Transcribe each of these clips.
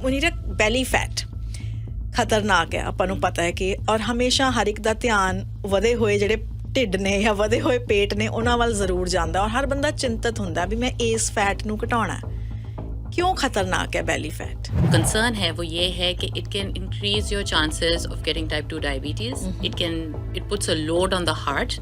ਮੁਨੀਰਾ ਬੈਲੀ ਫੈਟ ਖਤਰਨਾਕ ਹੈ, ਆਪਾਂ ਨੂੰ ਪਤਾ ਹੈ ਕਿ ਔਰ ਹਮੇਸ਼ਾ ਹਰ ਇੱਕ ਦਾ ਧਿਆਨ ਵਧੇ ਹੋਏ ਜਿਹੜੇ ਢਿੱਡ ਨੇ ਜਾਂ ਵਧੇ ਹੋਏ ਪੇਟ ਨੇ ਉਹਨਾਂ ਵੱਲ ਜ਼ਰੂਰ ਜਾਂਦਾ ਔਰ ਹਰ ਬੰਦਾ ਚਿੰਤਤ ਹੁੰਦਾ ਵੀ ਮੈਂ ਇਸ ਫੈਟ ਨੂੰ ਘਟਾਉਣਾ। क्यों खतरनाक है बेली फैट? कंसर्न है वो ये है कि it can increase your chances of getting type 2 diabetes. It puts a load on the heart.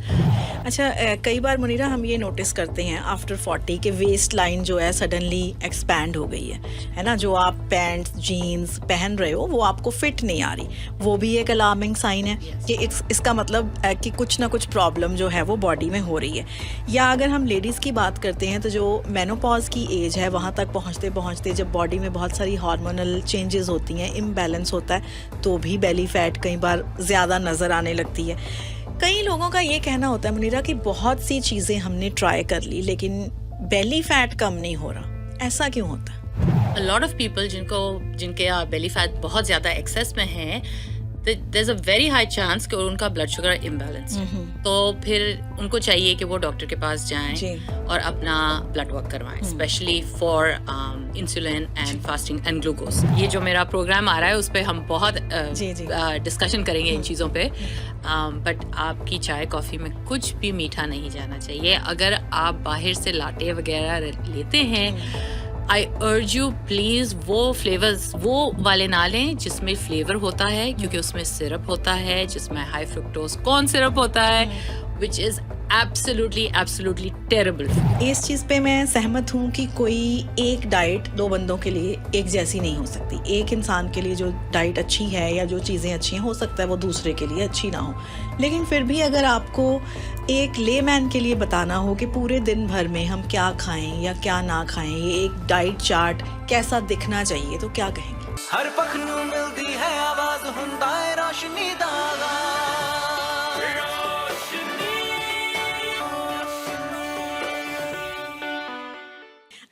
अच्छा, कई बार मुनीरा हम ये नोटिस करते हैं आफ्टर 40 के वेस्ट लाइन जो है सडनली एक्सपैंड हो गई है ना। जो आप पैंट्स जीन्स पहन रहे हो वो आपको फिट नहीं आ रही, वो भी एक अलार्मिंग साइन है कि इसका मतलब कि कुछ ना कुछ प्रॉब्लम जो है वो बॉडी में हो रही है। या अगर हम लेडीज़ की बात करते हैं तो जो मेनोपॉज की एज है वहाँ तक पहुँचते जब बॉडी में बहुत सारी हार्मोनल चेंजेस होती हैं, इम्बैलेंस होता है, तो भी बेली फैट कई बार ज़्यादा नज़र आने लगती है। कई लोगों का ये कहना होता है मुनीरा कि बहुत सी चीज़ें हमने ट्राई कर ली लेकिन बेली फैट कम नहीं हो रहा, ऐसा क्यों होता है? A lot of people जिनके बेली फैट बहुत ज़्यादा एक्सेस में है, there's a very high chance कि उनका ब्लड शुगर इम्बैलेंस है। तो फिर उनको चाहिए कि वो डॉक्टर के पास जाएं और अपना ब्लड वर्क करवाएं, specially for insulin and fasting and glucose. ये जो मेरा प्रोग्राम आ रहा है उस पर हम बहुत डिस्कशन करेंगे इन चीज़ों पे। बट आपकी चाय कॉफ़ी में कुछ भी मीठा नहीं जाना चाहिए। अगर आप बाहर से लाटे वगैरह लेते हैं, आई अर्ज यू प्लीज़ वो फ्लेवर्स वो वाले ना लें जिसमें फ्लेवर होता है, क्योंकि उसमें सिरप होता है जिसमें हाई फ्रुक्टोज कॉर्न सिरप होता है, विच इज़ एब्सोल्युटली टेरेबल। इस चीज़ पे मैं सहमत हूँ कि कोई एक डाइट दो बंदों के लिए एक जैसी नहीं हो सकती। एक इंसान के लिए जो डाइट अच्छी है या जो चीज़ें अच्छी हैं हो सकता है वो दूसरे के लिए अच्छी ना हो। लेकिन फिर भी अगर आपको एक लेमैन के लिए बताना हो कि पूरे दिन भर में हम क्या खाएं या क्या ना खाएं, ये एक डाइट चार्ट कैसा दिखना चाहिए, तो क्या कहेंगे? हर पखनू मिलती है आवाज हुंदा है रोशनी दागा।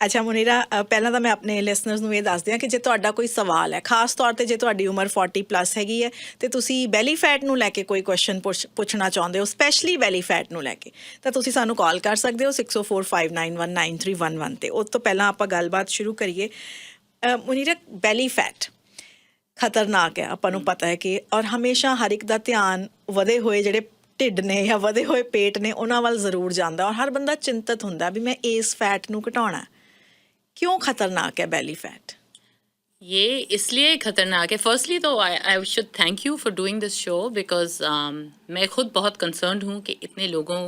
अच्छा मुनीरा, ਪਹਿਲਾਂ ਤਾਂ ਮੈਂ ਆਪਣੇ ਲਿਸਨਰਸ ਨੂੰ ਇਹ ਦੱਸ ਦਿਆਂ ਕਿ ਜੇ ਤੁਹਾਡਾ ਕੋਈ ਸਵਾਲ ਹੈ, ਖਾਸ ਤੌਰ ਤੇ ਜੇ ਤੁਹਾਡੀ ਉਮਰ 40 ਪਲੱਸ ਹੈਗੀ ਹੈ ਤੇ ਤੁਸੀਂ ਬੈਲੀ ਫੈਟ ਨੂੰ ਲੈ ਕੇ ਕੋਈ ਕੁਐਸਚਨ ਪੁੱਛਣਾ ਚਾਹੁੰਦੇ ਹੋ, ਸਪੈਸ਼ਲੀ ਬੈਲੀ ਫੈਟ ਨੂੰ ਲੈ ਕੇ, ਤਾਂ ਤੁਸੀਂ ਸਾਨੂੰ ਕਾਲ ਕਰ ਸਕਦੇ ਹੋ 6045919311 ਤੇ। ਉਸ ਤੋਂ ਪਹਿਲਾਂ ਆਪਾਂ ਗੱਲਬਾਤ ਸ਼ੁਰੂ ਕਰੀਏ। ਮੁਨੀਰਾ, ਬੈਲੀ ਫੈਟ ਖਤਰਨਾਕ ਹੈ, ਆਪਾਂ ਨੂੰ ਪਤਾ ਹੈ ਕਿ ਔਰ ਹਮੇਸ਼ਾ ਹਰ ਇੱਕ ਦਾ ਧਿਆਨ ਵਧੇ ਹੋਏ ਜਿਹੜੇ ਢਿੱਡ ਨੇ ਜਾਂ ਵਧੇ ਹੋਏ ਪੇਟ ਨੇ ਉਹਨਾਂ ਵੱਲ ਜ਼ਰੂਰ ਜਾਂਦਾ ਔਰ ਹਰ ਬੰਦਾ ਚਿੰਤਤ ਹੁੰਦਾ ਵੀ ਮੈਂ ਇਸ ਫੈਟ ਨੂੰ ਘਟਾਉਣਾ। क्यों खतरनाक है बेली फैट? ये इसलिए खतरनाक है, फर्स्टली तो I should thank you for doing this show, because मैं खुद बहुत कंसर्न्ड हूँ कि इतने लोगों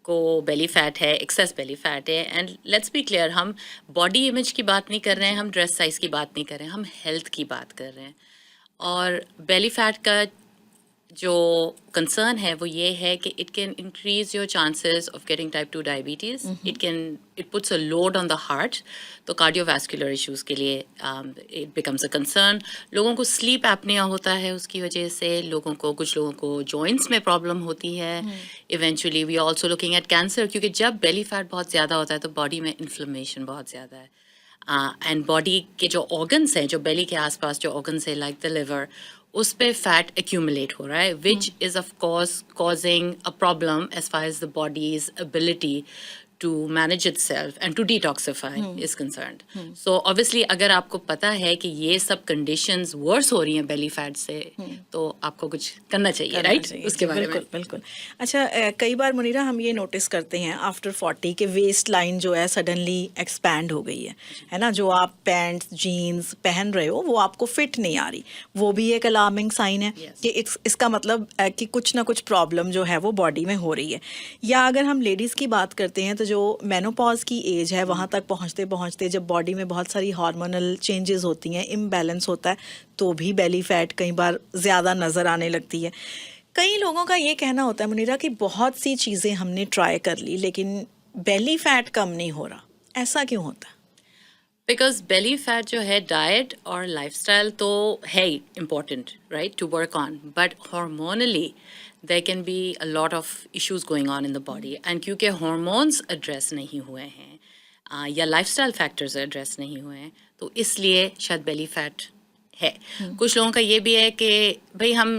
को बेली फैट है, एक्सेस बेली फैट है। एंड लेट्स बी क्लियर, हम बॉडी इमेज की बात नहीं कर रहे हैं, हम ड्रेस साइज़ की बात नहीं कर रहे हैं, हम हेल्थ की बात कर रहे हैं। और बेली फैट का जो कंसर्न है वो ये है कि it can increase your chances of getting type 2 diabetes. It puts a load on the heart, तो कार्डियोवैस्कुलर इश्यूज़ के लिए इट बिकम्स अ कंसर्न। लोगों को स्लीप एपनिया होता है उसकी वजह से, कुछ लोगों को जॉइंट्स में प्रॉब्लम होती है। Eventually we also looking at cancer, क्योंकि जब बेली फैट बहुत ज़्यादा होता है तो बॉडी में इन्फ्लेमेशन बहुत ज़्यादा है। एंड बॉडी के जो ऑर्गन्स हैं, जो बेली के आसपास जो ऑर्गन्स है लाइक द लिवर, उस पे फैट एक्यूमुलेट हो रहा है, which is of course causing a problem as far as the body's ability to manage itself and to detoxify is concerned. So obviously अगर आपको पता है कि ये सब conditions worse हो रही हैं belly fat से, तो आपको कुछ करना चाहिए, राइट? उसके बारे में बिल्कुल। अच्छा, कई बार मुनीरा हम ये नोटिस करते हैं आफ्टर 40 के वेस्ट लाइन जो है सडनली एक्सपैंड हो गई है ना। जो आप पैंट्स जीन्स पहन रहे हो वो आपको फिट नहीं आ रही, वो भी एक अलार्मिंग साइन है कि इसका मतलब कि कुछ ना कुछ प्रॉब्लम जो है वो बॉडी में हो रही है। या अगर हम लेडीज़ की बात करते हैं तो जो मेनोपॉज की एज है वहाँ तक पहुँचते जब बॉडी में बहुत सारी हार्मोनल चेंजेस होती हैं, इम्बैलेंस होता है, तो भी बेली फैट कई बार ज़्यादा नज़र आने लगती है। कई लोगों का ये कहना होता है मुनीरा कि बहुत सी चीज़ें हमने ट्राई कर ली लेकिन बेली फैट कम नहीं हो रहा, ऐसा क्यों होता है? बिकॉज बेली फैट जो है, डाइट और लाइफस्टाइल तो है ही important, right, to work on, but hormonally there can be a lot of issues going on in the body, and क्योंकि hormones address नहीं हुए हैं या lifestyle factors address नहीं हुए हैं, तो इसलिए शायद belly fat है। कुछ लोगों का ये भी है कि भाई हम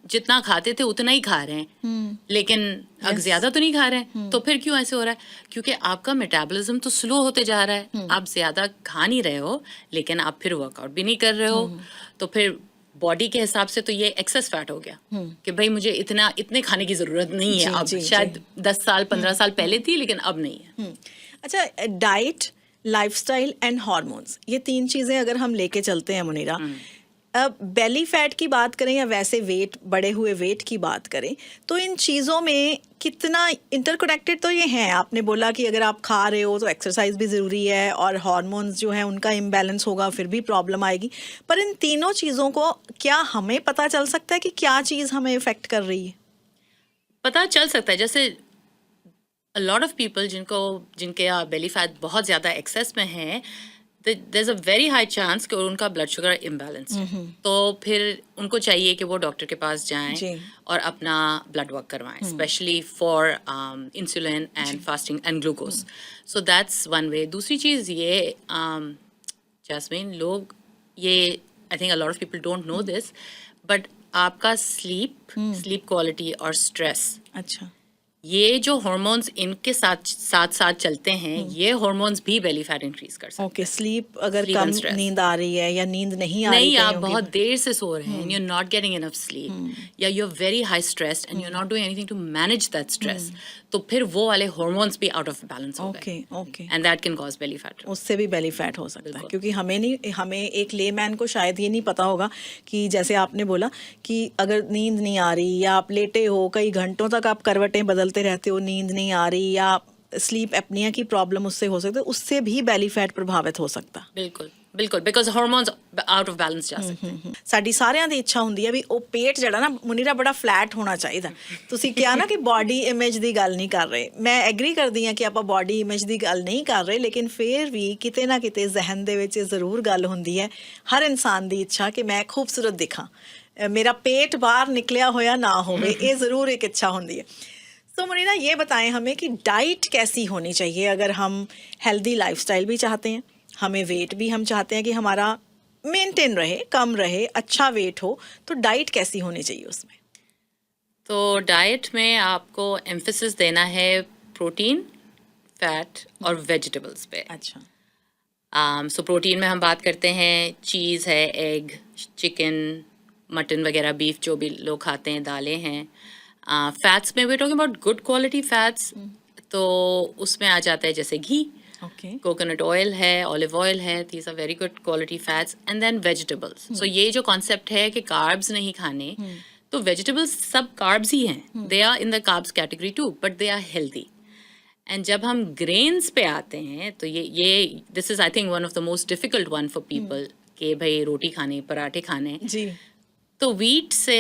जितना खाते थे उतना ही खा रहे हैं, लेकिन अब ज्यादा तो नहीं खा रहे हैं, तो फिर क्यों ऐसे हो रहा है? क्योंकि आपका मेटाबॉलिज्म तो स्लो होते जा रहा है, आप ज्यादा खा नहीं रहे हो, लेकिन आप फिर वर्कआउट भी नहीं कर रहे हो, तो फिर बॉडी के हिसाब से तो ये एक्सेस फैट हो गया कि भाई मुझे इतने खाने की जरूरत नहीं है अब। शायद 10 साल 15 साल पहले थी, लेकिन अब नहीं है। अच्छा, डाइट, लाइफस्टाइल एंड हॉर्मोन्स, ये 3 चीजें अगर हम लेके चलते हैं मुनीरा, अब बेली फैट की बात करें या वैसे वेट, बढ़े हुए वेट की बात करें, तो इन चीज़ों में कितना इंटरकनेक्टेड तो ये हैं? आपने बोला कि अगर आप खा रहे हो तो एक्सरसाइज भी ज़रूरी है, और हार्मोन्स जो है उनका इम्बैलेंस होगा फिर भी प्रॉब्लम आएगी, पर इन तीनों चीज़ों को क्या हमें पता चल सकता है कि क्या चीज़ हमें इफ़ेक्ट कर रही है? पता चल सकता है, जैसे a lot of people जिनके बेली फैट बहुत ज़्यादा एक्सेस में है, there's a very high chance कि उनका ब्लड शुगर इम्बैलेंस है, तो फिर उनको चाहिए कि वो डॉक्टर के पास जाएं और अपना ब्लड वर्क करवाएं, specially for insulin and fasting and glucose. So that's one way. दूसरी चीज़ ये, जैस्मीन, लोग ये, I think a lot of people don't know this, but आपका स्लीप क्वालिटी और स्ट्रेस, अच्छा, ये जो हार्मोन्स इनके साथ चलते हैं, ये हार्मोन्स भी बेली फैट इंक्रीज कर सकते हैं। ओके, स्लीप अगर कम नींद आ रही है या नींद नहीं आ रही नहीं, आप बहुत देर से सो रहे हैं, you are not getting enough sleep, या you are very high stressed and you are not doing anything to manage that stress, तो फिर वो वाले हार्मोन्स भी आउट ऑफ बैलेंस हो गए, okay, and that can cause belly fat. उससे भी बेली फैट हो सकता है, क्योंकि हमें एक लेमैन को शायद ये नहीं पता होगा कि जैसे आपने बोला कि अगर नींद नहीं आ रही या आप लेटे हो, कई घंटों तक आप करवटें बदलते रहते हो, नींद नहीं आ रही, या स्लीप एपनिया की प्रॉब्लम उससे हो सकती है, उससे भी बेली फैट प्रभावित हो सकता। बिल्कुल बिल्कुल, because hormones out of balance ਜਾ ਸਕਦੇ ਹਨ। ਸਾਡੀ ਸਾਰਿਆਂ ਦੀ ਇੱਛਾ ਹੁੰਦੀ ਹੈ ਵੀ ਉਹ ਪੇਟ ਜਿਹੜਾ ਨਾ ਮੁਨੀਰਾ ਬੜਾ ਫਲੈਟ ਹੋਣਾ ਚਾਹੀਦਾ। ਤੁਸੀਂ ਕਿਹਾ ਨਾ ਕਿ ਬਾਡੀ ਇਮੇਜ ਦੀ ਗੱਲ ਨਹੀਂ ਕਰ ਰਹੇ, ਮੈਂ ਐਗਰੀ ਕਰਦੀ ਹਾਂ ਕਿ ਆਪਾਂ ਬਾਡੀ ਇਮੇਜ ਦੀ ਗੱਲ ਨਹੀਂ ਕਰ ਰਹੇ, ਲੇਕਿਨ ਫਿਰ ਵੀ ਕਿਤੇ ਨਾ ਕਿਤੇ ਜ਼ਹਿਨ ਦੇ ਵਿੱਚ ਜ਼ਰੂਰ ਗੱਲ ਹੁੰਦੀ ਹੈ ਹਰ ਇਨਸਾਨ ਦੀ ਇੱਛਾ ਕਿ ਮੈਂ ਖੂਬਸੂਰਤ ਦਿਖਾਂ, ਮੇਰਾ पेट बाहर निकलिया होया ना होवे, ये ज़रूर एक इच्छा होती है। तो मुनीरा ये बताएं हमें कि डाइट कैसी होनी चाहिए अगर हम हेल्दी लाइफस्टाइल भी चाहते हैं, हमें वेट भी हम चाहते हैं कि हमारा मेंटेन रहे, कम रहे, अच्छा वेट हो, तो डाइट कैसी होनी चाहिए उसमें? तो डाइट में आपको एम्फेसिस देना है प्रोटीन, फैट और वेजिटेबल्स पे। अच्छा, सो प्रोटीन में हम बात करते हैं, चीज़ है, एग, चिकन, मटन वगैरह, बीफ जो भी लोग खाते हैं, दालें हैं। फैट्स में we talking about good quality fats, तो उसमें आ जाता है जैसे घी, कोकोनट ऑयल है, ऑलिव ऑयल है, these are very good quality fats. And then vegetables. So ये जो कॉन्सेप्ट है कि कार्ब्स नहीं खाने, तो वेजिटेबल्स सब कार्ब्स ही हैं, they are in the carbs category too, but they are healthy. And जब हम ग्रेन्स पे आते हैं, तो ये this is I think one of the most difficult one for people कि भाई रोटी खाने, पराठे खाने जी, तो वीट से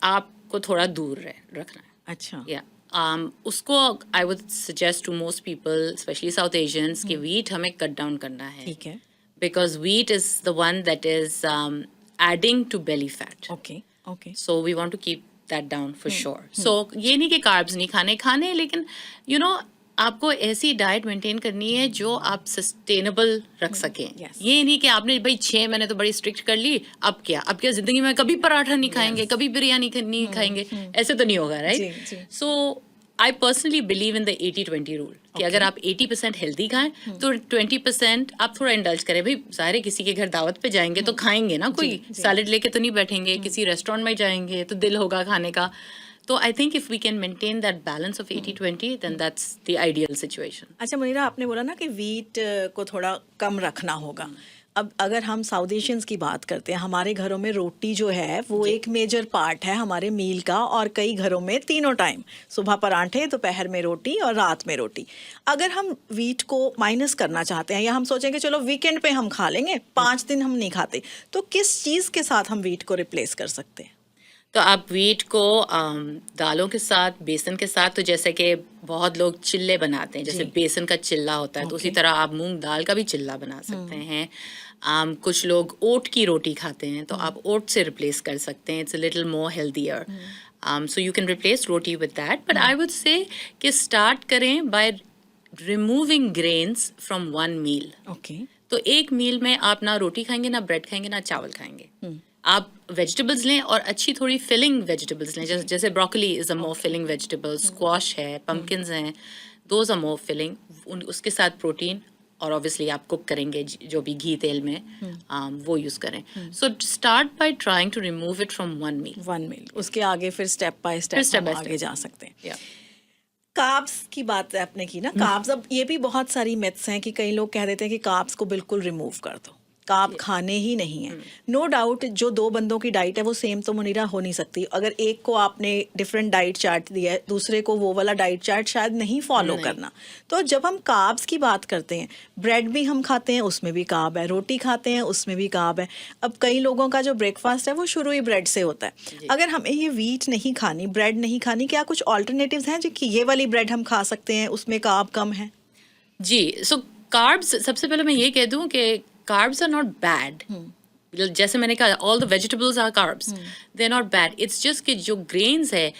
आपको थोड़ा दूर रखना है। अच्छा, या उसको I would suggest to most people, specially South Asians, कि वीट हमें कट डाउन करना है, ठीक है, because wheat is the one that is adding to belly fat. Okay, so we want to keep that down for sure. So ये नहीं कि carbs नहीं खाने, लेकिन यू नो आपको ऐसी डाइट मेंटेन करनी है जो आप सस्टेनेबल रख सकें। ये नहीं कि आपने भाई 6 महीने तो बड़ी स्ट्रिक्ट कर ली, अब क्या जिंदगी में कभी पराठा नहीं खाएंगे, कभी बिरयानी नहीं खाएंगे, ऐसे तो नहीं होगा, right? So I personally believe in the 80-20 rule, कि अगर आप 80% हेल्दी खाएं तो 20% आप थोड़ा इंडल्ज करें। भाई ज़ाहिर किसी के घर दावत पे जाएंगे तो खाएंगे ना, कोई सैलेड लेके तो नहीं बैठेंगे, किसी रेस्टोरेंट में जाएंगे तो दिल होगा खाने का। तो I think if we can maintain that balance of 80-20, then that's the ideal situation. अच्छा मुनीरा, आपने बोला ना कि वीट को थोड़ा कम रखना होगा। अब अगर हम साउथ एशियंस की बात करते हैं, हमारे घरों में रोटी जो है वो एक मेजर पार्ट है हमारे मील का, और कई घरों में तीनों टाइम, सुबह पराठे, दोपहर में रोटी और रात में रोटी। अगर हम वीट को माइनस करना चाहते हैं, या हम सोचेंगे चलो वीकेंड पे हम खा लेंगे, 5 दिन हम नहीं खाते, तो किस चीज़ के साथ हम वीट को रिप्लेस कर सकते हैं? तो आप वीट को दालों के साथ, बेसन के साथ, तो जैसे कि बहुत लोग चिल्ले बनाते हैं, जैसे बेसन का चिल्ला होता है, तो उसी तरह आप मूंग दाल का भी चिल्ला बना सकते हैं। कुछ लोग ओट की रोटी खाते हैं, तो आप ओट से रिप्लेस कर सकते हैं, it's a little more healthier. So you can replace roti with that, but I would say कि स्टार्ट करें by removing grains from one meal. Okay, तो एक मील में आप ना रोटी खाएंगे, ना ब्रेड खाएंगे, ना चावल खाएंगे, आप वेजिटेबल्स लें और अच्छी थोड़ी फिलिंग वेजिटेबल्स लें, जैसे broccoli is a more filling vegetable, squash है, पम्पकिन्स हैं, दोज आर मोर फिलिंग. उसके साथ प्रोटीन, और ऑब्वियसली आप कुक करेंगे जो भी घी तेल में वो यूज़ करें. So start by trying to remove it from one meal. उसके आगे फिर स्टेप बाय स्टेप हम आगे जा सकते हैं. कार्ब्स की बात आपने की ना, कार्ब्स, अब ये भी बहुत सारी मिथ्स हैं कि कई लोग कह देते हैं कि कार्ब्स को बिल्कुल रिमूव कर दो, कार्ब खाने ही नहीं है. नो डाउट जो दो बंदों की डाइट है वो सेम तो मुनीरा हो नहीं सकती. अगर एक को आपने डिफरेंट डाइट चार्ट दिया है, दूसरे को वो वाला डाइट चार्ट शायद नहीं फॉलो करना. तो जब हम कार्ब्स की बात करते हैं, ब्रेड भी हम खाते हैं, उसमें भी कार्ब है, रोटी खाते हैं, उसमें भी कार्ब है. अब कई लोगों का जो ब्रेकफास्ट है वो शुरू ही ब्रेड से होता है. अगर हमें ये व्हीट नहीं खानी, ब्रेड नहीं खानी, क्या कुछ ऑल्टरनेटिव्स हैं जो कि ये वाली ब्रेड हम खा सकते हैं, उसमें कार्ब कम है? जी. सो कार्ब्स, सबसे पहले मैं ये कह दूं कि carbs are not bad. जैसे मैंने कहा, all the vegetables are carbs. They're not bad. It's just कि जो grains है,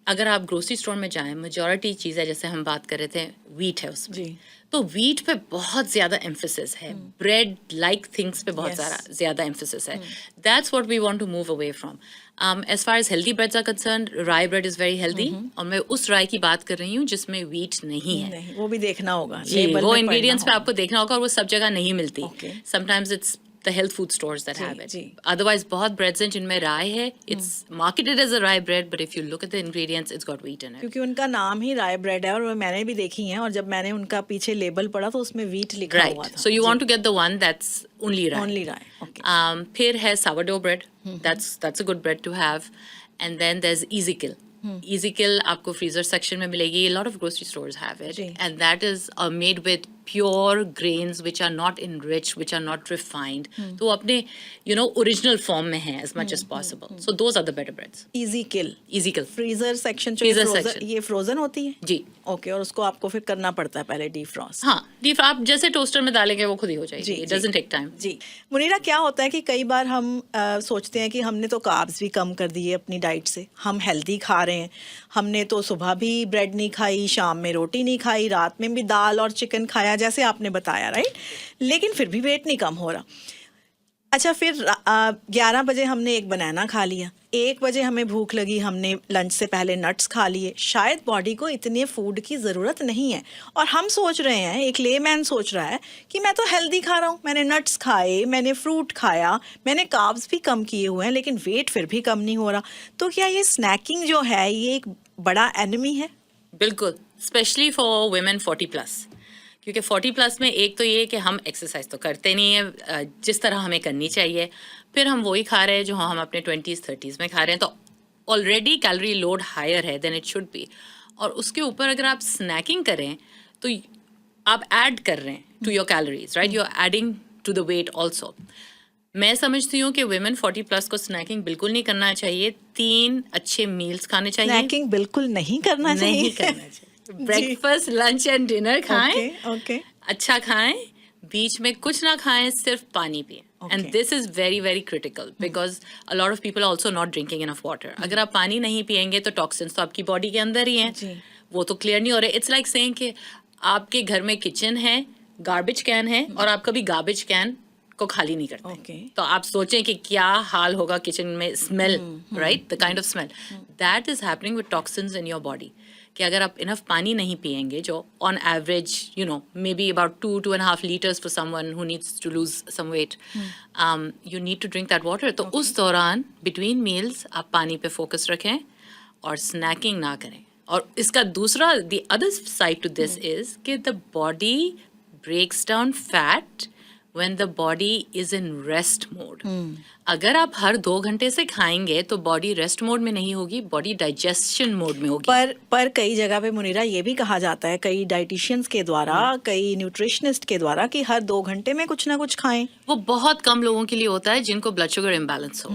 अगर आप ग्रोसरी स्टोर में जाएं, मेजॉरिटी चीज़ है, जैसे हम बात कर रहे थे, व्हीट है उसमें. तो व्हीट पे बहुत ज़्यादा एम्फेसिस है, ब्रेड लाइक थिंग्स पे बहुत ज़्यादा एम्फेसिस है. That's what we want to move away from. As far as healthy breads are concern, rye bread is very healthy, और मैं उस राई की बात कर रही हूँ जिसमें व्हीट नहीं है. वो भी देखना होगा, वो इंग्रेडिएंट्स पे आपको देखना होगा, और वो सब जगह नहीं मिलती. Sometimes it's the health food stores that have it. Otherwise, बहुत breads हैं जिनमें rye है. It's marketed as a rye bread, but if you look at the ingredients, it's got wheat in it. क्योंकि उनका नाम ही rye bread है, और मैंने भी देखी हैं, और जब मैंने उनका पीछे लेबल पढ़ा तो उसमें wheat लिखा हुआ था. So you want to get the one that's only rye. Only rye. Okay. फिर है sourdough bread. That's a good bread to have. And then there's Ezekiel. Ezekiel आपको freezer section में मिलेगी. A lot of grocery stores have it, and that is made with pure grains which are not enriched, which are not refined. तो अपने original form में हैं as much as possible. So those are the better breads. Ezekiel. freezer section ये frozen होती है? जी. Okay. और उसको आपको फिर करना पड़ता है पहले defrost. हाँ, आप जैसे टोस्टर में डालेंगे वो खुद ही हो जाएगी. It doesn't take time. जी. मुनीरा, क्या होता है कि कई बार हम सोचते हैं कि हमने तो कार्ब्स भी कम कर दिए अपनी डाइट से, हम हेल्दी खा रहे हैं, हमने तो सुबह भी ब्रेड नहीं खाई, शाम में रोटी नहीं खाई, रात में भी दाल और चिकन खाया, जैसे आपने बताया, राइट? लेकिन फिर भी वेट नहीं कम हो रहा. अच्छा, फिर 11 बजे हमने एक बनाना खा लिया, 1 बजे हमें भूख लगी, हमने लंच से पहले नट्स खा लिए. शायद बॉडी को इतने फूड की ज़रूरत नहीं है, और हम सोच रहे हैं, एक लेमैन सोच रहा है कि मैं तो हेल्दी खा रहा हूँ, मैंने नट्स खाए, मैंने फ्रूट खाया, मैंने कार्ब्स भी कम किए हुए हैं, लेकिन वेट फिर भी कम नहीं हो रहा. तो क्या ये स्नैकिंग जो है ये एक बड़ा एनिमी है? बिल्कुल, स्पेशली फॉर वुमेन 40+. क्योंकि 40+ में एक तो ये कि हम एक्सरसाइज तो करते नहीं है जिस तरह हमें करनी चाहिए, फिर हम वही खा रहे हैं जो हम अपने 20s 30s में खा रहे हैं, तो ऑलरेडी कैलोरी लोड हायर है देन इट शुड बी. और उसके ऊपर अगर आप स्नैकिंग करें तो आप ऐड कर रहे हैं to your calories, right? You are adding to the weight also. मैं समझती हूँ कि वुमेन 40+ को स्नैकिंग बिल्कुल नहीं करना चाहिए. 3 अच्छे मील्स खाने चाहिए. स्नैकिंग बिल्कुल नहीं करना चाहिए. ब्रेकफास्ट, लंच एंड डिनर खाएं. ओके. अच्छा खाएं, बीच में कुछ ना खाएं, सिर्फ पानी पिएं. And this is very very critical because a lot of people also not drinking enough water. अगर आप पानी नहीं पिएंगे तो टॉक्सिन्स तो आपकी बॉडी के अंदर ही हैं, वो तो क्लियर नहीं हो रहे. इट्स लाइक सेइंग कि आपके घर में किचन है, गार्बेज कैन है, और आप कभी गार्बेज कैन को खाली नहीं करते. तो आप सोचें कि क्या हाल होगा किचन में. Smell, right? The kind of smell that is happening with toxins in your body. कि अगर आप इनफ पानी नहीं पिएंगे, जो on average may be about 2.5 liters for someone who needs to lose some weight, you need to drink that water. तो उस दौरान बिटवीन मील्स आप पानी पे फोकस रखें और स्नैकिंग ना करें. और इसका दूसरा, the other side to this is कि the body breaks down fat when the body is in rest mode. अगर आप हर 2 घंटे से खाएंगे तो बॉडी रेस्ट मोड में नहीं होगी, बॉडी डाइजेशन मोड में होगी. पर कई जगह पे मुनीरा ये भी कहा जाता है, कई डाइटिशियंस के द्वारा, कई न्यूट्रिशनिस्ट के द्वारा, कि हर 2 घंटे में कुछ ना कुछ खाएं. वो बहुत कम लोगों के लिए होता है जिनको ब्लड शुगर इम्बैलेंस हो.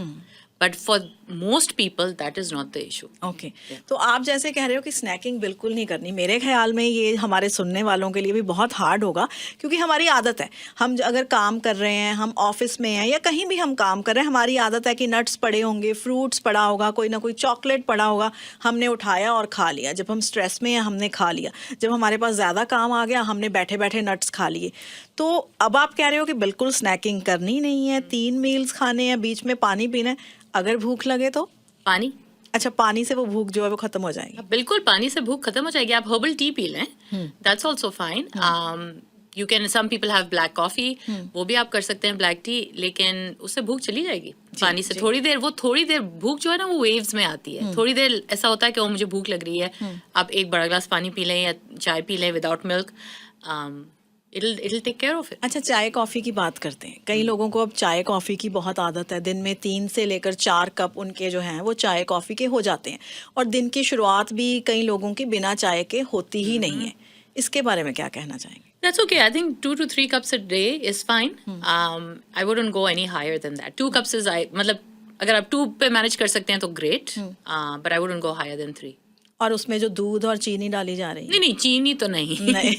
But for most people that is not the issue. Okay तो आप जैसे कह रहे हो कि स्नैकिंग बिल्कुल नहीं करनी, मेरे ख्याल में ये हमारे सुनने वालों के लिए भी बहुत हार्ड होगा, क्योंकि हमारी आदत है, हम अगर काम कर रहे हैं, हम ऑफिस में हैं या कहीं भी हम काम कर रहे हैं, हमारी आदत है कि नट्स पड़े होंगे, फ्रूट्स पड़ा होगा, कोई ना कोई चॉकलेट पड़ा होगा, हमने उठाया और खा लिया। जब हम स्ट्रेस में हैं हमने खा लिया, जब हमारे पास ज़्यादा काम आ गया हमने बैठे बैठे नट्स खा लिए। तो अब आप कह रहे हो कि बिल्कुल स्नैकिंग करनी नहीं है, 3 मील्स खाने हैं, बीच में पानी पीना है, अगर भूख लगे तो पानी, अच्छा पानी से वो भूख जो है वो खत्म हो जाएगी। बिल्कुल पानी से भूख खत्म हो जाएगी। आप हर्बल टी पी लें, that's also fine. You can, some people have black coffee, वो भी आप कर सकते हैं ब्लैक टी, लेकिन उससे भूख चली जाएगी पानी से। थोड़ी देर भूख जो है ना वो वेव्स में आती है। थोड़ी देर ऐसा होता है कि वो मुझे भूख लग रही है, आप एक बड़ा ग्लास पानी पी लें या चाय पी लें without milk, it'll take care of it. अच्छा चाय कॉफ़ी की बात करते हैं, कई लोगों को अब चाय कॉफ़ी की बहुत आदत है, दिन में 3 से लेकर 4 कप उनके जो हैं वो चाय कॉफ़ी के हो जाते हैं, और दिन की शुरुआत भी कई लोगों की बिना चाय के होती ही नहीं है। इसके बारे में क्या कहना चाहेंगे? That's okay. I think 2 to 3 cups a day is fine. I wouldn't go any higher than that. 2 cups is, मतलब अगर आप 2 पे मैनेज कर सकते हैं तो great, but I wouldn't go higher than 3. और उसमें जो दूध और चीनी डाली जा रही है, नहीं चीनी तो नहीं, नहीं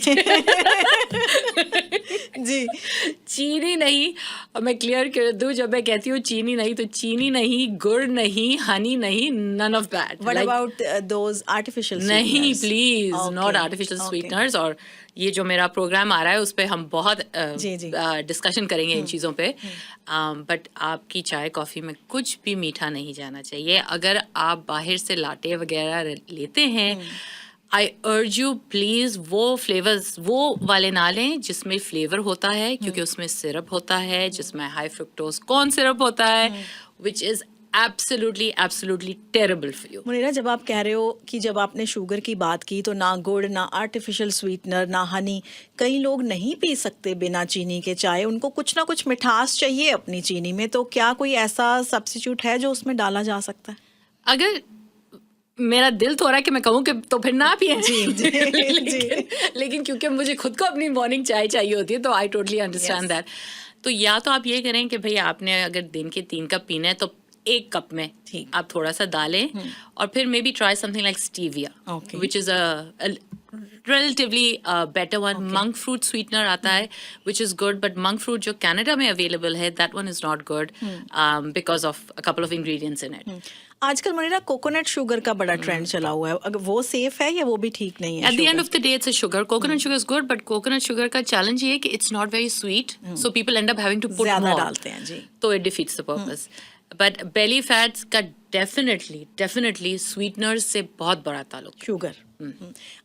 जी चीनी नहीं। और मैं क्लियर कर दूं, जब मैं कहती हूँ चीनी नहीं तो चीनी नहीं, गुड़ नहीं, हनी नहीं, none of that. What about those artificial नहीं, प्लीज नॉट आर्टिफिशियल स्वीटनर्स। और ये जो मेरा प्रोग्राम आ रहा है उस पे हम बहुत डिस्कशन करेंगे इन चीज़ों पे, बट आपकी चाय कॉफ़ी में कुछ भी मीठा नहीं जाना चाहिए। अगर आप बाहर से लाटे वगैरह लेते हैं, आई अर्ज यू प्लीज़ वो फ्लेवर्स वो वाले ना लें जिसमें फ्लेवर होता है, क्योंकि उसमें सिरप होता है, जिसमें हाई फ्रुक्टोज कॉर्न सिरप होता है, which is absolutely terrible for you. Munira, जब आप कह रहे हो कि जब आपने शुगर की बात की तो ना गुड़, ना आर्टिफिशियल स्वीटनर, ना हनी, कई लोग नहीं पी सकते बिना चीनी के चाय, उनको कुछ ना कुछ मिठास चाहिए अपनी चीनी में, तो क्या कोई ऐसा सब्स्टिट्यूट है जो उसमें डाला जा सकता है? अगर मेरा दिल तो हो रहा है कि मैं कहूँ कि तो फिर ना पिए लेकिन क्योंकि मुझे खुद को अपनी मॉर्निंग चाय चाहिए होती है, तो आई टोटली अंडरस्टैंड दैट। तो या तो आप ये करें कि भाई आपने अगर दिन के 3 कप पीना है तो 1 कप में आप थोड़ा सा डालें, और फिर may be try something like stevia, which is a relatively better one. Monk fruit sweetener आता है which is good, but monk fruit जो कनाडा में available है that one is not good because of a couple of ingredients in it. आजकल Munira coconut sugar का बड़ा trend चला हुआ है, अगर वो सेफ है या वो भी ठीक नहीं है? At the end of the day, it's a sugar. Coconut sugar is good, but coconut sugar का challenge ये है कि it's not very sweet, so people end up having to put ज़्यादा more. डालते हैं जी, तो it defeats the purpose. But belly fats का definitely sweeteners से बहुत बड़ा ताल्लुक। शुगर।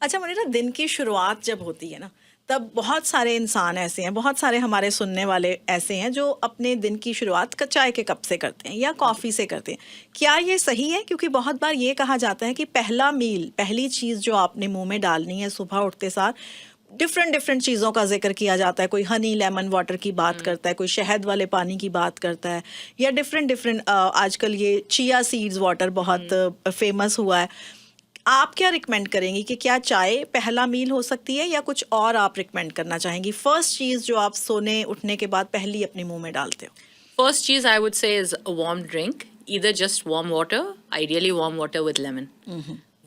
अच्छा मुनीरा, दिन की शुरुआत जब होती है ना, तब बहुत सारे इंसान ऐसे हैं, बहुत सारे हमारे सुनने वाले ऐसे हैं जो अपने दिन की शुरुआत चाय के कप से करते हैं या कॉफ़ी से करते हैं। क्या ये सही है? क्योंकि बहुत बार ये कहा जाता है कि पहला मील, पहली चीज़ जो आपने मुंह में डालनी है सुबह उठते सार, डिफरेंट चीज़ों का जिक्र किया जाता है। कोई हनी लेमन वाटर की बात करता है, कोई शहद वाले पानी की बात करता है, या डिफरेंट आजकल ये चिया सीड्स वाटर बहुत फेमस हुआ है। आप क्या रिकमेंड करेंगी कि क्या चाय पहला मील हो सकती है या कुछ और आप रिकमेंड करना चाहेंगी? फर्स्ट चीज़ जो आप सोने उठने के बाद पहली अपने मुंह में डालते हो? First cheese I would say is a warm drink, either just warm water, ideally warm water with lemon.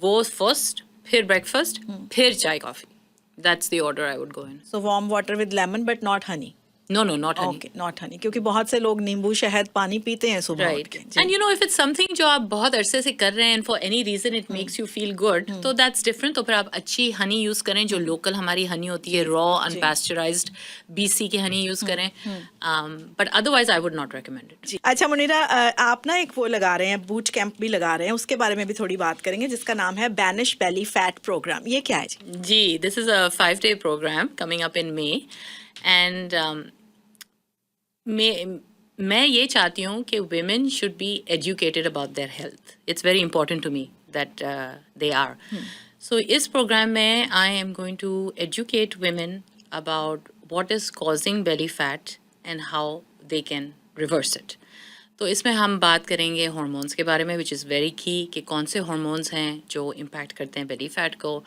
वो first, फिर breakfast, फिर चाय coffee. That's the order I would go in. So warm water with lemon but not honey. No, not honey. Okay, not honey. क्योंकि बहुत से लोग नींबू शहद पानी पीते हैं सुबह उठ के। And you know, if it's something जो आप बहुत अरसे से कर रहे हैं and for any reason it makes you feel good, तो that's different. तो फिर आप अच्छी हनी यूज़ करें, जो लोकल हमारी हनी होती है, raw, unpasteurized, BC की हनी यूज़ करें. But otherwise I would not recommend it. अच्छा मुनीरा, आप ना एक वो लगा रहे हैं, बूट कैंप भी लगा रहे हैं, उसके बारे में भी थोड़ी बात करेंगे, जिसका नाम है बैनिश बेली फैट प्रोग्राम। ये क्या है जी? जी, this is a 5-day program coming up in May, and मैं ये चाहती हूँ कि women should be educated about their health. It's very important to me that they are. So इस program में I am going to educate women about what is causing belly fat and how they can reverse it. तो इसमें हम बात करेंगे hormones के बारे में, which is very key, कि कौन से हार्मोन्स हैं जो इम्पैक्ट करते हैं belly fat को.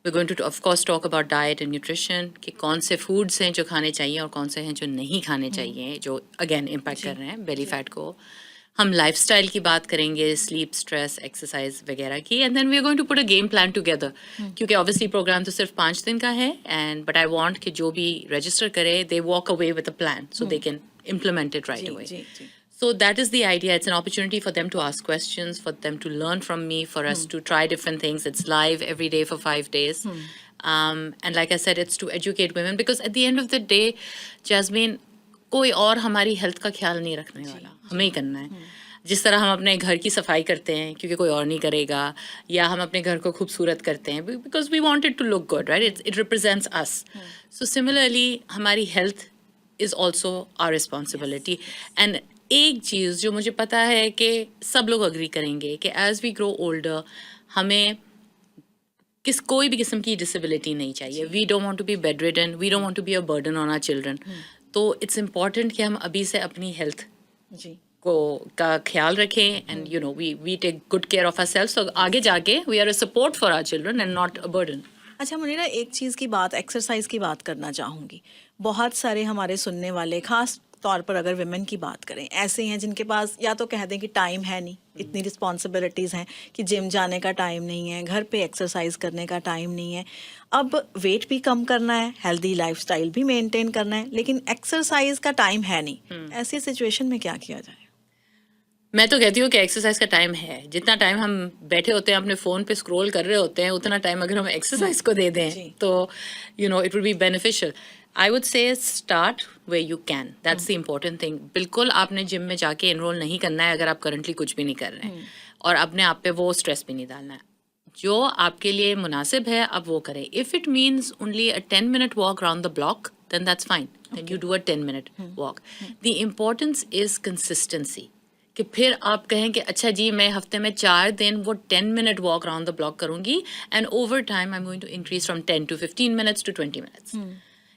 We're going to of course talk about diet and nutrition, कि कौन से foods हैं जो खाने चाहिए और कौन से हैं जो नहीं खाने चाहिए, जो again impact कर रहे हैं belly fat को. हम लाइफस्टाइल की बात करेंगे, स्लीप, स्ट्रेस, एक्सरसाइज वगैरह की, and then we are going to put a game plan together, क्योंकि ऑब्वियसली प्रोग्राम तो सिर्फ 5 दिन का है, एंड बट आई वांट कि जो भी रजिस्टर करे they walk away with a plan so they can implement it right जी away. जी जी So that is the idea. It's an opportunity for them to ask questions, for them to learn from me, for us to try different things. It's live every day for 5 days. And like I said, it's to educate women, because at the end of the day, Jasmine, कोई और हमारी health का ख्याल नहीं रखने वाला, हमें ही करना है. जिस तरह हम अपने घर की सफाई करते हैं क्योंकि कोई और नहीं करेगा, या हम अपने घर को खूबसूरत करते हैं because we want it to look good, right? It represents us. So similarly हमारी health is also our responsibility. And एक चीज़ जो मुझे पता है कि सब लोग अग्री करेंगे कि एज वी ग्रो ओल्डर हमें कोई भी किस्म की डिसेबिलिटी नहीं चाहिए. We don't want to be bedridden, we don't want to be a burden on our children. तो इट्स इम्पॉर्टेंट कि हम अभी से अपनी हेल्थ जी का ख्याल रखें, and you know we take good care of ourselves, तो आगे जाके we are a support for our children and not a burden. अच्छा मुनीरा, एक चीज़ की बात, एक्सरसाइज की बात करना चाहूँगी. बहुत सारे हमारे सुनने वाले, खास तौर पर अगर विमेन की बात करें, ऐसे हैं जिनके पास या तो कह दें कि टाइम है नहीं, इतनी रिस्पॉन्सिबिलिटीज़ हैं कि जिम जाने का टाइम नहीं है, घर पे एक्सरसाइज करने का टाइम नहीं है, अब वेट भी कम करना है, हेल्दी लाइफस्टाइल भी मेंटेन करना है, लेकिन एक्सरसाइज का टाइम है नहीं. ऐसी सिचुएशन में क्या किया जाए? मैं तो कहती हूँ कि एक्सरसाइज का टाइम है. जितना टाइम हम बैठे होते हैं अपने फ़ोन पे स्क्रॉल कर रहे होते हैं, उतना टाइम अगर हम एक्सरसाइज को दे दें तो you know it will be beneficial. I would से start way you can, that's the important thing. बिल्कुल आपने जिम में जाके एनरोल नहीं करना है अगर आप करंटली कुछ भी नहीं कर रहे हैं, और अपने आप पे वो स्ट्रेस भी नहीं डालना है. जो आपके लिए मुनासिब है आप वो करें. If it means only a 10-minute walk around the block, then that's fine. Then you do a 10-minute walk. The importance is consistency. कि फिर आप कहें कि अच्छा जी मैं हफ्ते में 4 दिन वो 10-minute walk around the block करूँगी, and over time I'm going to increase from 10 to 15 minutes to 20 minutes.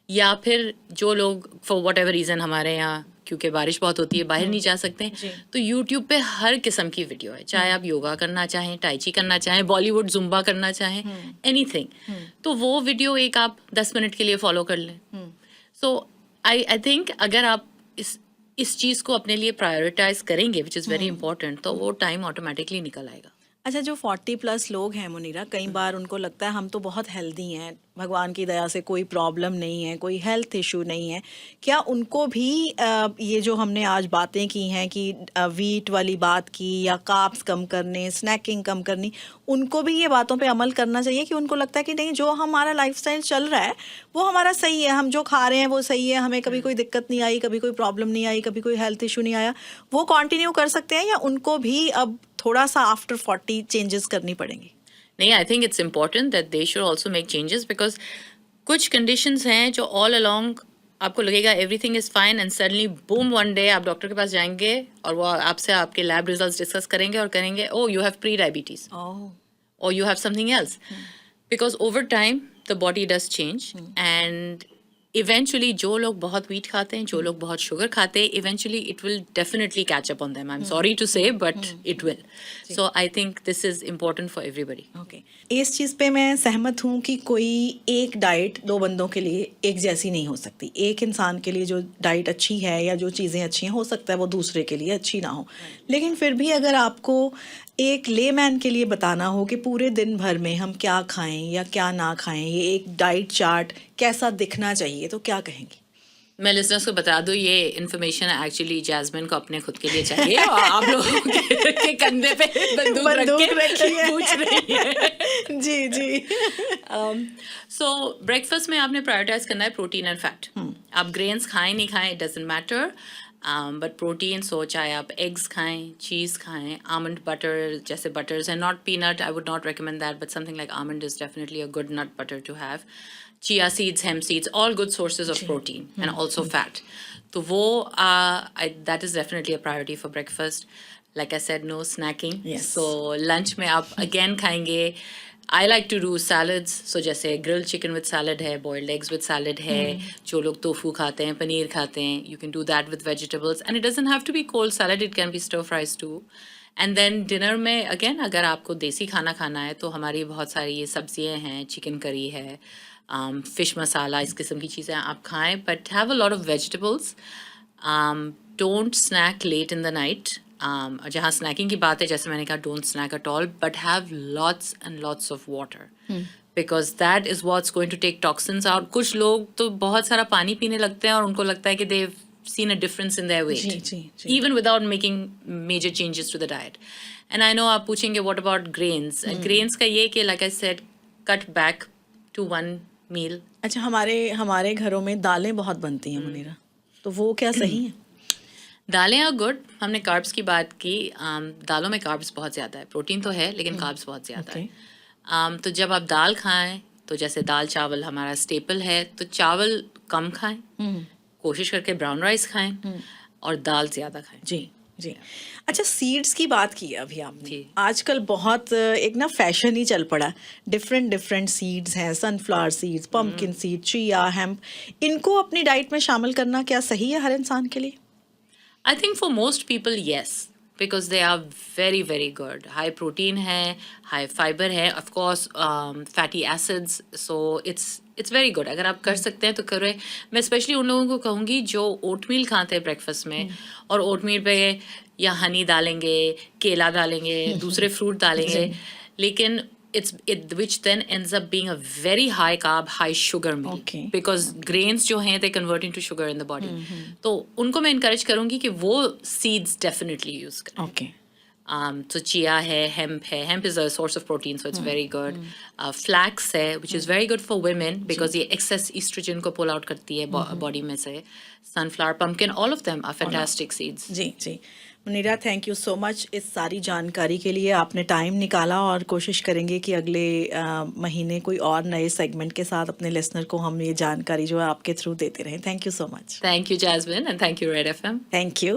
या फिर जो लोग for whatever reason हमारे यहाँ क्योंकि बारिश बहुत होती है बाहर नहीं जा सकते, तो YouTube पे हर किस्म की वीडियो है. चाहे आप योगा करना चाहें, टाइची करना चाहें, बॉलीवुड जुम्बा करना चाहें, एनीथिंग, तो वो वीडियो एक आप 10 मिनट के लिए फॉलो कर लें. सो आई थिंक अगर आप इस चीज़ को अपने लिए प्रायोरिटाइज करेंगे, विच इज़ वेरी इंपॉर्टेंट, तो वो टाइम ऑटोमेटिकली निकल आएगा. अच्छा, जो 40+ लोग हैं मुनीरा, कई बार उनको लगता है हम तो बहुत हेल्दी हैं, भगवान की दया से कोई प्रॉब्लम नहीं है, कोई हेल्थ इशू नहीं है, क्या उनको भी ये जो हमने आज बातें की हैं कि वीट वाली बात की या कार्ब्स कम करने, स्नैकिंग कम करनी, उनको भी ये बातों पे अमल करना चाहिए कि उनको लगता है कि नहीं जो हमारा लाइफस्टाइल चल रहा है वो हमारा सही है, हम जो खा रहे हैं वो सही है, हमें कभी कोई दिक्कत नहीं आई, कभी कोई प्रॉब्लम नहीं आई, कभी कोई हेल्थ इशू नहीं आया, वो कंटिन्यू कर सकते हैं, या उनको भी अब थोड़ा सा आफ्टर 40 चेंजेस करनी पड़ेंगी? नहीं, I think it's important that they should also make changes, because कुछ कंडीशंस हैं जो ऑल अलोंग आपको लगेगा everything is fine, and suddenly boom one day आप डॉक्टर के पास जाएंगे और वो आपसे आपके लैब रिजल्ट्स डिस्कस करेंगे और करेंगे oh you have prediabetes or you have something else. Because over time the body does change, and eventually जो लोग बहुत wheat खाते हैं, जो लोग बहुत sugar खाते हैं, eventually it will definitely catch up on them. I'm sorry to say, but it will. So I think this is important for everybody. Okay. इस चीज़ पे मैं सहमत हूँ कि कोई एक डाइट 2 बंदों के लिए एक जैसी नहीं हो सकती. एक इंसान के लिए जो डाइट अच्छी है या जो चीज़ें अच्छी हैं, हो सकता है वो दूसरे के लिए अच्छी ना हो. लेकिन फिर भी अगर आपको एक लेमैन के लिए बताना हो कि पूरे दिन भर में हम क्या खाएं या क्या ना खाएं, ये एक डाइट चार्ट कैसा दिखना चाहिए, तो क्या कहेंगी? मैं लिसनर्स को बता दूं, ये इन्फॉर्मेशन एक्चुअली जैस्मिन को अपने खुद के लिए चाहिए और आप लोगों के कंधे पे बंदूक रख के पूछ रही है. जी जी. सो ब्रेकफास्ट में आपने प्रायोरिटाइज करना है प्रोटीन एंड फैट. आप ग्रेन्स खाएं नहीं खाएं, it doesn't matter, but protein, so चाहे आप एग्स खाएं, चीज़ खाएं, आमंड बटर जैसे butters and not peanut, I would not recommend that, but something like almond is definitely a good nut butter to have. Chia seeds, hemp seeds, all good sources of protein and also fat. So that is definitely a priority for breakfast. Like I said, no snacking. Yes. So lunch में आप again खाएंगे. I like to do salads. So जैसे grilled chicken with salad है, boiled eggs with salad है, जो लोग tofu खाते हैं, पनीर खाते हैं, you can do that with vegetables. And it doesn't have to be cold salad, it can be stir fries too. And then dinner में again अगर आपको देसी खाना खाना है तो हमारी बहुत सारी सब्जियाँ हैं, चिकन करी है, फिश मसाला, इस किस्म की चीज़ें आप खाएं, but have a lot of vegetables. Don't snack late in the night. और जहाँ स्नैकिंग की बात है, जैसे मैंने कहा, don't snack at all, but have lots and lots of water, because that is what's going to take toxins out. कुछ लोग तो बहुत सारा पानी पीने लगते हैं और उनको लगता है कि दे seen a difference in their weight, ji. even without making major changes to the diet. And I know आप पूछेंगे what about grains? Grains का ये कि like I said, cut back to one meal. अच्छा, हमारे घरों में दालें बहुत बनती हैं मुनीरा, तो वो क्या सही है? दालें are good. हमने कार्ब्स की बात की. दालों में कार्ब्स बहुत ज़्यादा है. प्रोटीन तो है लेकिन कार्ब्स बहुत ज़्यादा है. तो जब आप दाल खाएं, तो जैसे दाल चावल हमारा स्टेपल है, तो चावल कम खाएं, कोशिश करके ब्राउन राइस खाएं और दाल ज़्यादा खाएं. जी. अच्छा, सीड्स की बात की है अभी आपने. जी. आजकल बहुत एक ना फैशन ही चल पड़ा. डिफरेंट सीड्स हैं, sunflower seeds, pumpkin seed, chia, hemp. इनको अपनी डाइट में शामिल करना क्या सही है हर इंसान के लिए? I think for most people, yes, because they are very, very good. High protein hai, high fiber hai, of course, fatty acids. So it's very good. अगर आप कर सकते हैं तो करें. मैं स्पेशली उन लोगों को कहूँगी जो ओटमील खाते हैं ब्रेकफास्ट में, और ओटमील पे या हनी डालेंगे, केला डालेंगे, दूसरे फ्रूट डालेंगे, लेकिन which then ends up being a very high carb, high sugar meal. Okay. Because grains जो हैं, they convert into sugar in the body. तो उनको मैं encourage करूँगी कि वो seeds definitely use करें. ओके. So chia है, hemp is a source of protein, so it's very good. Flax है, which is very good for women because ये excess estrogen को pull out करती है body में से. Sunflower, pumpkin, all of them are fantastic seeds. जी. Munira, thank you so much इस सारी जानकारी के लिए. आपने टाइम निकाला, और कोशिश करेंगे कि अगले महीने कोई और नए सेगमेंट के साथ अपने लिसनर को हम ये जानकारी जो है आपके थ्रू देते रहें. Thank you so much. Thank you, Jasmine, and thank you, Red FM. Thank you.